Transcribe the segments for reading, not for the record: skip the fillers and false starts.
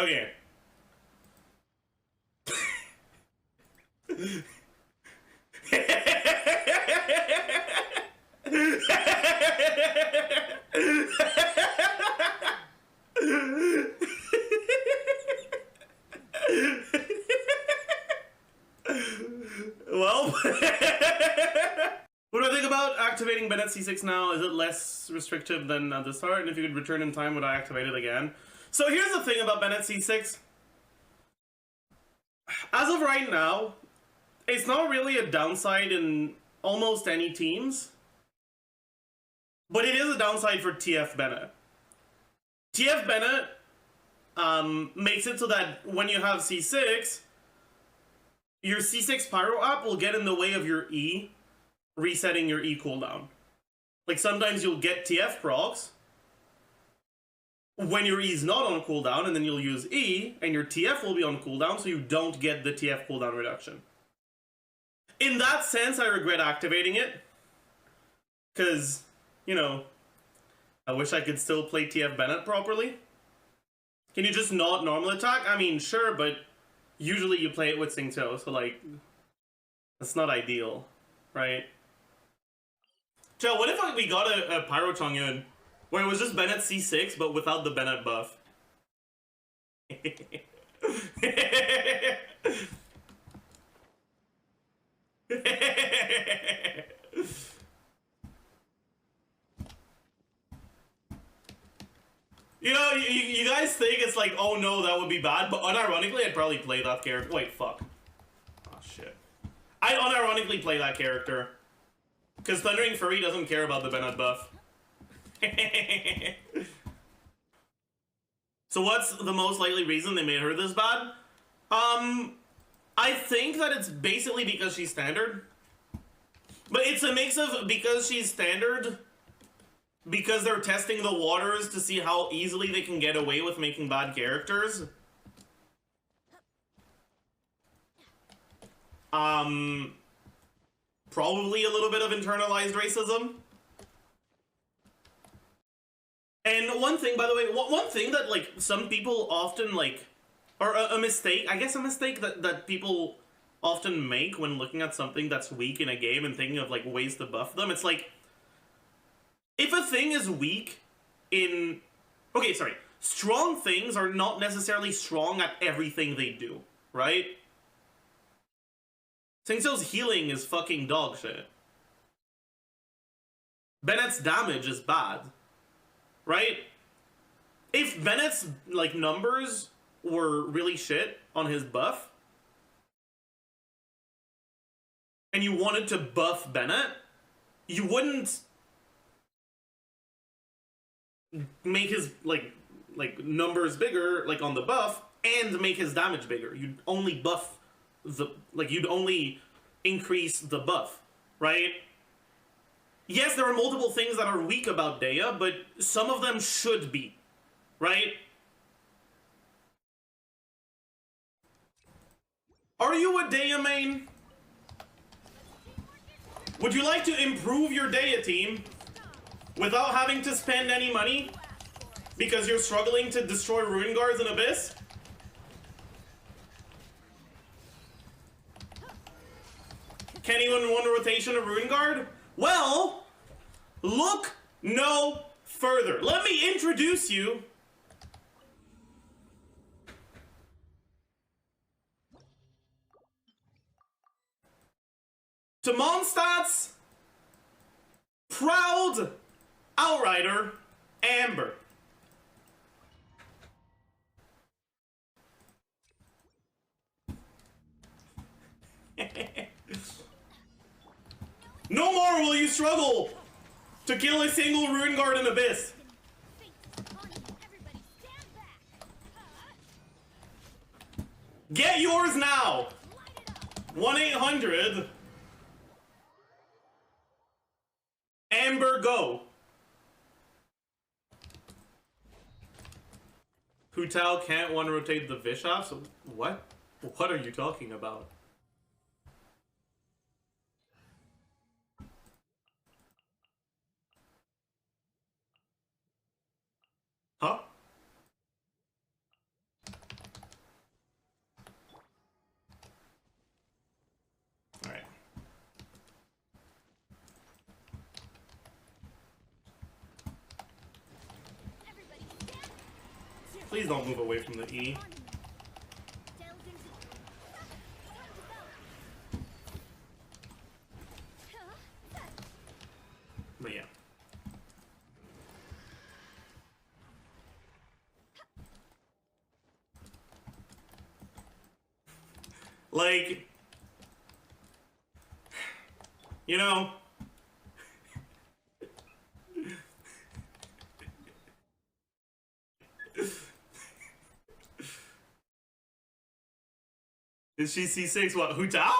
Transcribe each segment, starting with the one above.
Okay. Well, what do I think about activating Bennet C6 now? Is it less restrictive than at the start? And if you could return in time, would I activate it again? So here's the thing about Bennet C6. As of right now, it's not really a downside in almost any teams. But it is a downside for TF Bennet. TF Bennet makes it so that when you have C6, your C6 Pyro app will get in the way of your E, resetting your E cooldown. Like sometimes you'll get TF procs when your E is not on cooldown, and then you'll use E, and your TF will be on cooldown, so you don't get the TF cooldown reduction. In that sense, I regret activating it, because, you know, I wish I could still play TF Bennet properly. Can you just not normal attack? I mean, sure, but usually you play it with Singto, so like, that's not ideal, right? Joe, what if we got a Pyro Chongyun where it was just Bennet C6 but without the Bennet buff? You know, you guys think it's like, oh no, that would be bad, but unironically, I'd probably play that character. Wait, fuck. Oh, shit. I'd unironically play that character. Because Thundering Fury doesn't care about the Bennet buff. So what's the most likely reason they made her this bad? I think that it's basically because she's standard. But it's a mix of because she's standard, because they're testing the waters to see how easily they can get away with making bad characters. Probably a little bit of internalized racism. And one thing, by the way, one thing that, like, some people often, like, or a mistake, I guess a mistake that people often make when looking at something that's weak in a game and thinking of, like, ways to buff them, it's like, if a thing is weak in... Okay, sorry. Strong things are not necessarily strong at everything they do, right? Singso's healing is fucking dog shit. Bennet's damage is bad, right? If Bennet's, like, numbers were really shit on his buff, and you wanted to buff Bennet, you wouldn't make his, like numbers bigger, like, on the buff, and make his damage bigger. You'd only buff the, like, you'd only increase the buff, right? Yes, there are multiple things that are weak about Dehya, but some of them should be, right? Are you a Dehya main? Would you like to improve your Dehya team without having to spend any money because you're struggling to destroy Ruin Guards in Abyss? Can't even one rotation of Ruin Guard? Well, look no further. Let me introduce you to Mondstadt's proud outrider, Amber. No more will you struggle to kill a single Ruin Guard in Abyss. Get yours now. 1-800 Amber Go. Hu Tao can't one rotate the Bishops? What? What are you talking about? Huh? Please don't move away from the E. But yeah. Like, you know, is she C6 what? Hu Tao?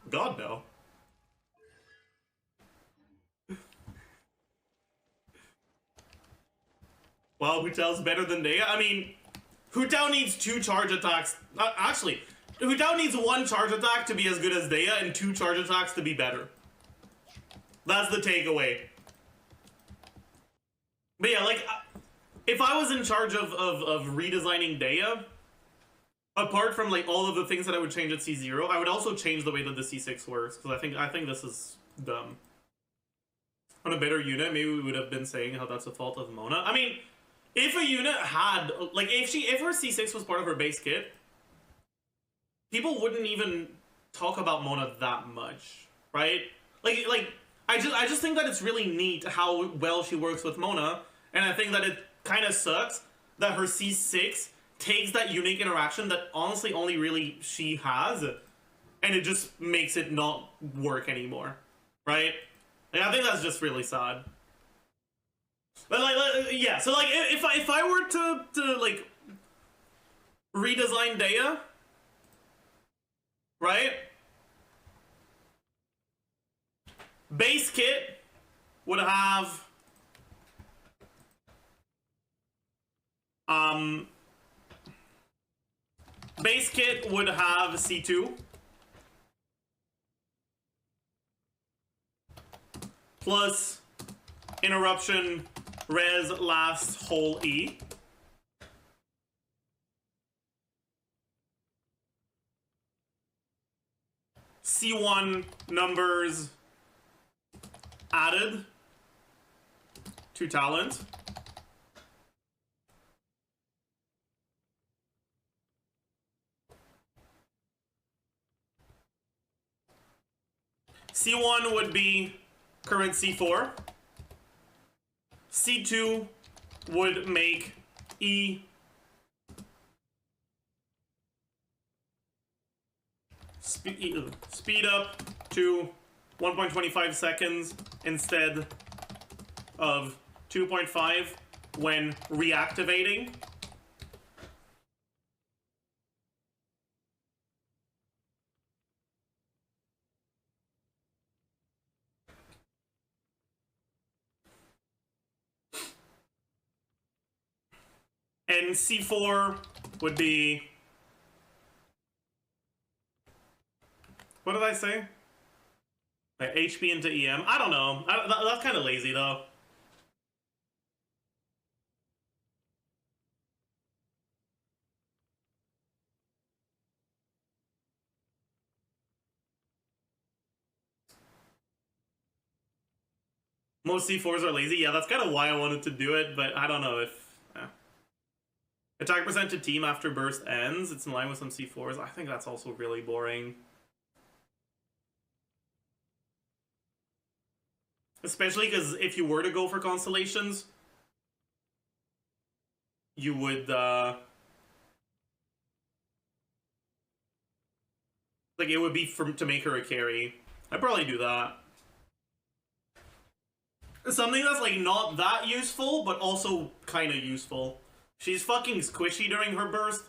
God no. Wow, Hu Tao's better than Dehya? I mean, Hu Tao needs 2 charge attacks. Actually, Hu Tao needs 1 charge attack to be as good as Dehya and 2 charge attacks to be better. That's the takeaway. But yeah, like, if I was in charge of redesigning Dehya, apart from like all of the things that I would change at C0, I would also change the way that the C6 works, because I think this is dumb. On a better unit, maybe we would have been saying how that's the fault of Mona. I mean, if a unit had, like, if her C6 was part of her base kit, people wouldn't even talk about Mona that much, right? Like I just think that it's really neat how well she works with Mona, and I think that it kind of sucks that her C6 takes that unique interaction that honestly only really she has, and it just makes it not work anymore, right? Like, I think that's just really sad. But like yeah, so like if I were to like redesign Dehya, right? Base kit would have base kit would have C2 plus interruption res last whole E. C1 numbers added to talent. C1 would be current C4. C2 would make E speed up to 1.25 seconds instead of 2.5 when reactivating. And C4 would be, what did I say? Like HP into EM? I don't know. That's kind of lazy though. Most C4s are lazy. Yeah, that's kind of why I wanted to do it, but I don't know if... Attack percent to team after burst ends. It's in line with some C4s. I think that's also really boring. Especially because if you were to go for constellations, you would, like, it would be to make her a carry. I'd probably do that. Something that's, like, not that useful, but also kind of useful. She's fucking squishy during her burst,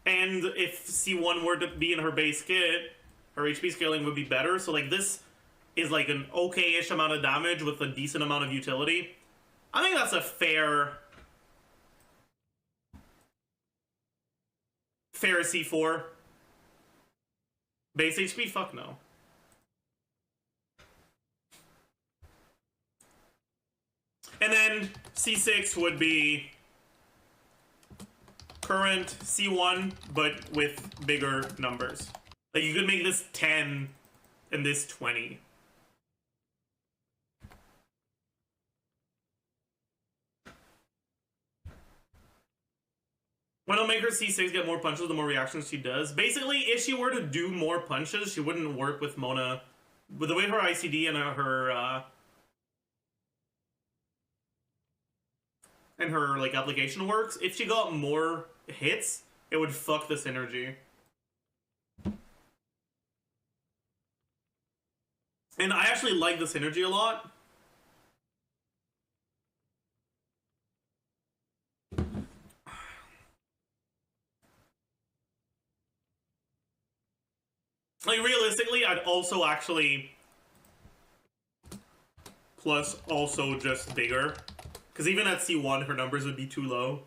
and if C1 were to be in her base kit, her HP scaling would be better, so, like, this is, like, an okay-ish amount of damage with a decent amount of utility. I think that's a fair C4. Base HP? Fuck no. And then C6 would be current C1, but with bigger numbers. Like, you could make this 10 and this 20. Widowmaker C6 get more punches the more reactions she does. Basically, if she were to do more punches, she wouldn't work with Mona. With the way her ICD and her like application works, if she got more hits, it would fuck the synergy. And I actually like the synergy a lot. Like, realistically, I'd also actually plus also just bigger. Because even at C1, her numbers would be too low.